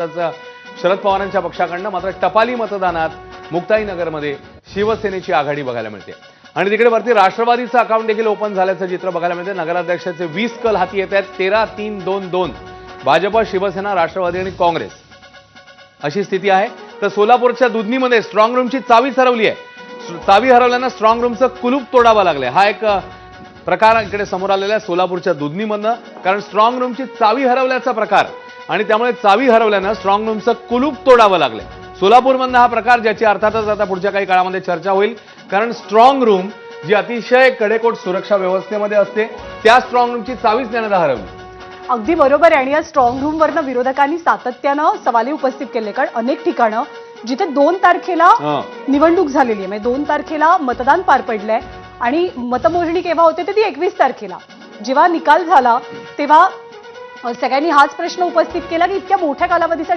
शरद पवारांच्या पक्षाकडनं मात्र टपाली मतदानात मुक्ताईनगरमध्ये शिवसेनेची आघाडी बघायला मिळते आणि तिकडे वरती राष्ट्रवादीचं अकाउंट देखील ओपन झाल्याचं चित्र बघायला मिळते। नगराध्यक्षाचे 20 कल हाती येत आहेत। 13-3-2-2 भाजप, शिवसेना, राष्ट्रवादी आणि काँग्रेस अशी स्थिती आहे। तर सोलापूरच्या दुधनीमध्ये स्ट्रॉंग रूमची चावीच हरवली आहे। चावी हरवल्यानं स्ट्रॉंग रूमचं कुलूप तोडावं लागलंय। हा एक प्रकार इकडे समोर आलेला आहे सोलापूरच्या दुधनीमधनं, कारण स्ट्रॉंग रूमची चावी हरवल्याचा प्रकार आणि त्यामुळे चावी हरवल्यानं स्ट्रॉंग रूमचं कुलूप तोडावं लागलंय। सोलापूरमधनं हा प्रकार, ज्याची अर्थातच आता पुढच्या काही काळामध्ये चर्चा होईल, कारण स्ट्रॉंग रूम जी अतिशय कडेकोट सुरक्षा व्यवस्थेमध्ये असते त्या स्ट्रॉंग रूमची चावीच त्यानं हरवली। अगदी बरोबर आहे। आणि या स्ट्रॉंग रूमवरनं विरोधकांनी सातत्यानं सवाली उपस्थित केले, कारण अनेक ठिकाणं जिथे 2 तारखेला निवडणूक झालेली आहे, म्हणजे 2 तारखेला मतदान पार पडलंय आणि मतमोजणी केव्हा होते ते ती 21 तारखेला जेव्हा निकाल झाला तेव्हा सगळ्यांनी हाच प्रश्न उपस्थित केला की इतक्या मोठ्या कालावधीसाठी